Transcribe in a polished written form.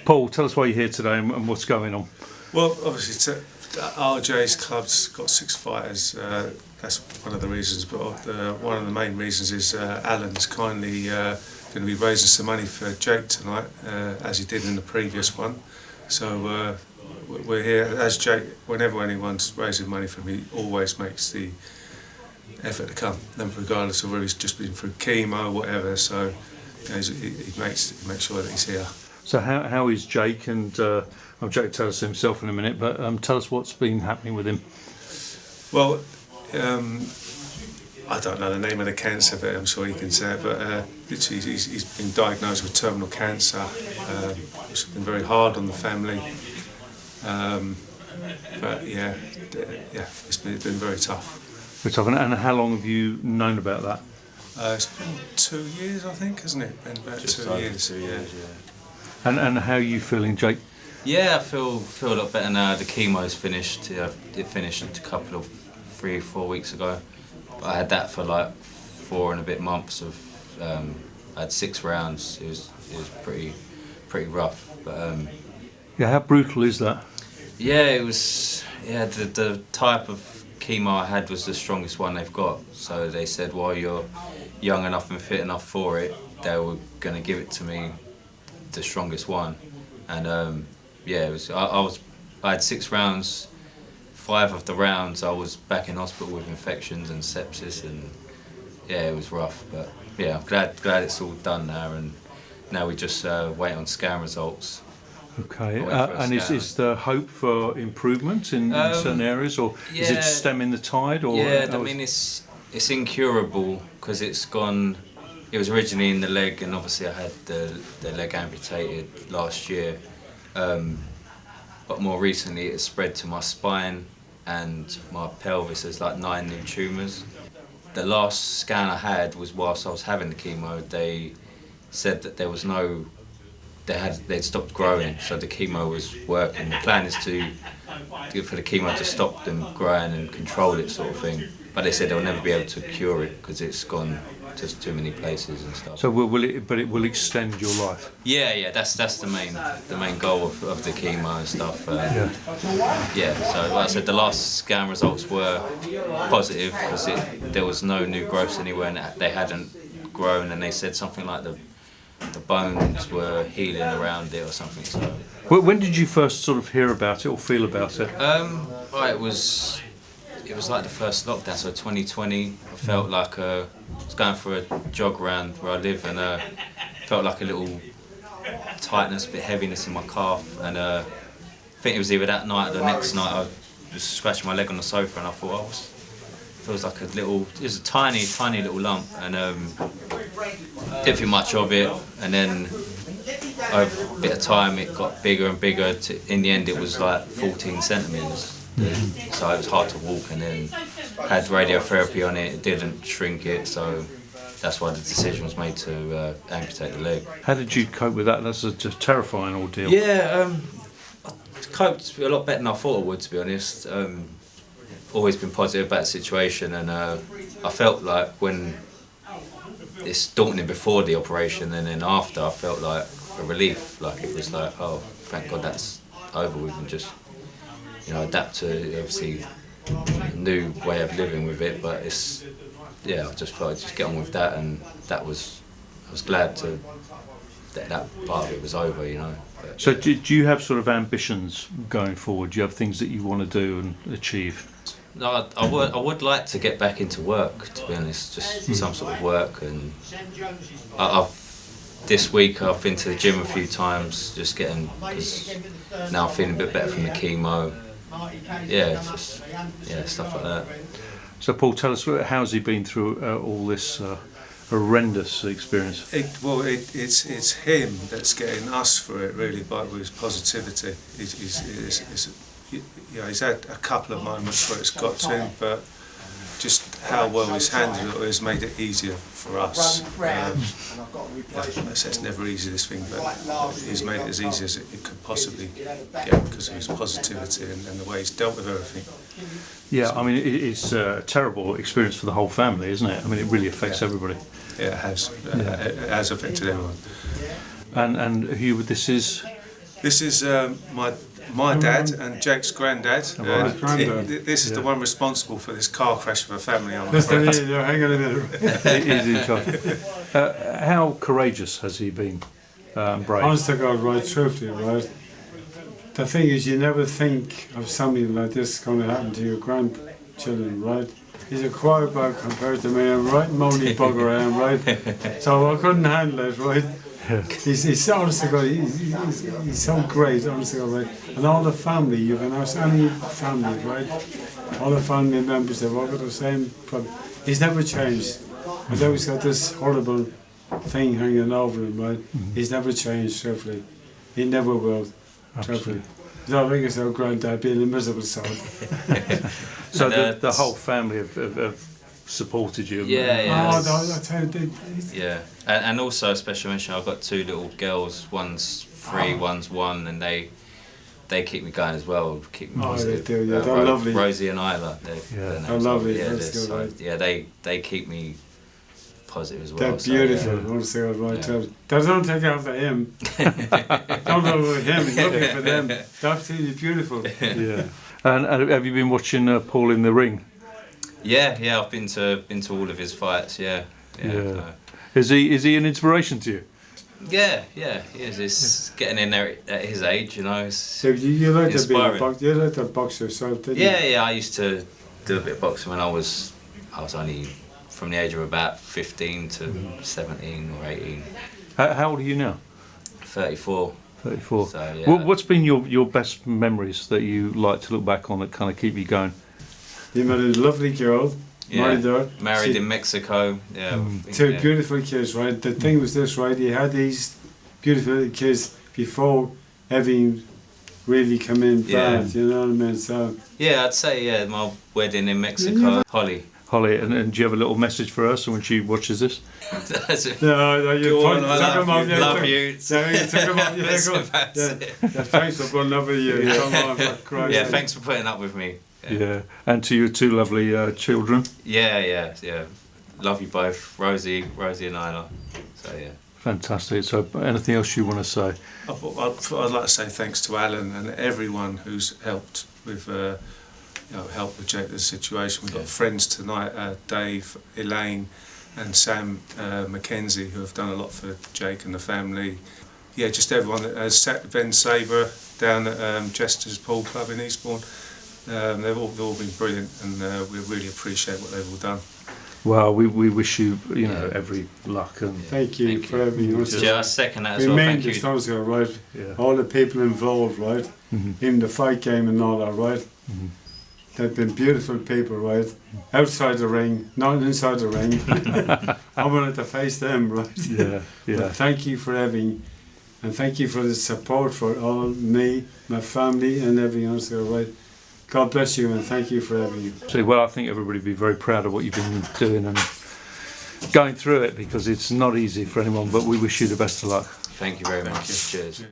Paul, tell us why you're here today and what's going on. Well, obviously, RJ's club's got 6 fighters. That's one of the reasons, but one of the main reasons is Alan's kindly going to be raising some money for Jake tonight, as he did in the previous one. So we're here as Jake. Whenever anyone's raising money for me, he always makes the effort to come, then regardless of whether he's just been through chemo or whatever. So he makes sure that he's here. So how is Jake? And Jake will tell us himself in a minute, but tell us what's been happening with him. Well, I don't know the name of the cancer, but I'm sure he can say it. But he's been diagnosed with terminal cancer. It's been very hard on the family. But it's been very tough. Very tough. And how long have you known about that? It's been 2 years, I think, hasn't it? Been about Just 2 years. 2 years, yeah. And how are you feeling, Jake? Yeah, I feel a lot better now. The chemo's finished. It finished a couple of 3 or 4 weeks ago. But I had that for like 4 and a bit months of. I had 6 rounds. It was pretty rough. But how brutal is that? yeah, it was. Yeah, the type of chemo I had was the strongest one they've got. So they said, while you're young enough and fit enough for it, they were going to give it to me, the strongest one. And it was. I had 6 rounds. 5 of the rounds I was back in hospital with infections and sepsis, and it was rough. But yeah, I'm glad it's all done now, and now we just wait on scan results. Okay, and is there hope for improvement in certain areas, or is it stemming the tide? Or I mean it's incurable because it's gone. It was originally in the leg, and obviously I had the leg amputated last year. But more recently it's spread to my spine and my pelvis. There's like 9 new tumours. The last scan I had was whilst I was having the chemo. They said that there was no. They'd stopped growing, so the chemo was working. The plan is for the chemo to stop them growing and control it, sort of thing. But they said they'll never be able to cure it because it's gone to too many places and stuff. So it will extend your life? Yeah, that's the main goal of the chemo and stuff. So like I said, the last scan results were positive because there was no new growths anywhere, and they hadn't grown, and they said something like the bones were healing around it or something. So when did you first sort of hear about it or feel about it? It was like the first lockdown, so 2020. I felt like I was going for a jog around where I live, and felt like a little tightness, a bit heaviness in my calf, and I think it was either that night or the next night I was scratching my leg on the sofa, and I thought, feels like it was a tiny little lump, and didn't think much of it, and then over a bit of time it got bigger and bigger. In the end it was like 14 centimetres. So it was hard to walk, and then had radiotherapy on it. It didn't shrink it, so that's why the decision was made to amputate the leg. How did you cope with that? That's a terrifying ordeal. Yeah, I coped a lot better than I thought I would, to be honest. Always been positive about the situation, and I felt like when it's daunting before the operation and then after, I felt like a relief. Like it was like, oh, thank God that's over with, and just adapt to obviously a new way of living with it. But I just thought I'd just get on with that, and I was glad that part of it was over, But, so do you have sort of ambitions going forward? Do you have things that you want to do and achieve? No, I would like to get back into work, to be honest, just some sort of work. And this week I've been to the gym a few times, just because now I'm feeling a bit better from the chemo. Stuff like that. So Paul, tell us, how's he been through all this horrendous experience? It's him that's getting us through it, really, by with his positivity. He's had a couple of moments where it's got to him, but just how well he's handled it has made it easier for us. It's never easy, this thing, but he's made it as easy as it could possibly get because of his positivity and the way he's dealt with everything. Yeah, I mean, it's a terrible experience for the whole family, isn't it? I mean, it really affects everybody. Yeah, it has. It has affected everyone. And who this is? This is my dad and Jake's granddad. This is the one responsible for this car crash of a family. I'm afraid. Hang on a minute. He's in charge. How courageous has he been? Brave. Honest to God, right, truthfully, right. The thing is, you never think of something like this going to happen to your grandchildren, right? He's a quarterback compared to me. I'm right moany bugger I am, right? So I couldn't handle it, right? He's honest to God, he's so great, honest to God, right? And all the family, you can ask any family, right? All the family members, they've all got the same problem. He's never changed. Although he's got this horrible thing hanging over him, right? He's never changed, truthfully. He never will, truthfully. It's not like his old granddad being a miserable soul. So the whole family have supported you. Yeah. Oh, that's how they. Yeah, and also a special mention. I've got 2 little girls. One's 3, one's 1, and they keep me going as well. Keep me positive. They do. Yeah, they're lovely. Rosie and Isla. They're lovely. Yeah, That's good, right. yeah, they keep me positive as well. They're beautiful. So, Honestly, right. Don't take after him. Don't go with him. Looking for them. They're absolutely beautiful. Yeah. And have you been watching Paul in the ring? Yeah. I've been to all of his fights. Yeah. Is he an inspiration to you? Yeah. He is. It's getting in there at his age, you know. So you like to be a boxer? You like to box yourself, didn't you? Yeah. I used to do a bit of boxing when I was only from the age of about 15 to 17 or 18. How old are you now? 34. 34. So, yeah. What's been your best memories that you like to look back on that kind of keep you going? You met a lovely girl. Married in Mexico. Yeah. 2 beautiful kids, right? The thing was this, right? He had these beautiful little kids before everything really come in bad, you know what I mean? So yeah, I'd say my wedding in Mexico. Holly, and do you have a little message for her so when she watches this? No, you go on, love you. Thanks for putting up with you. Yeah. Come on, for Christ's sake. Thanks for putting up with me. Yeah. And to your 2 lovely children. Yeah. Love you both, Rosie and Isla. So yeah. Fantastic. So anything else you want to say? I'd like to say thanks to Alan and everyone who's helped with help with Jake the situation. We've got friends tonight, Dave, Elaine and Sam Mackenzie, who have done a lot for Jake and the family. Yeah, just everyone. Ben Sabre down at Jester's Pool Club in Eastbourne. They've all been brilliant, and we really appreciate what they've all done. Well, we wish you every luck and thank you for everything. Yeah, I second that as well. Thank you. Right? Yeah. All the people involved, right? Even the fight game and all that, right? They've been beautiful people, right? Outside the ring, not inside the ring. I wanted to face them, right? Yeah. But thank you for everything, and thank you for the support for all me, my family, and everything else there, right? God bless you, and thank you for everything. So, well, I think everybody would be very proud of what you've been doing and going through it, because it's not easy for anyone, but we wish you the best of luck. Thank you very much. Cheers.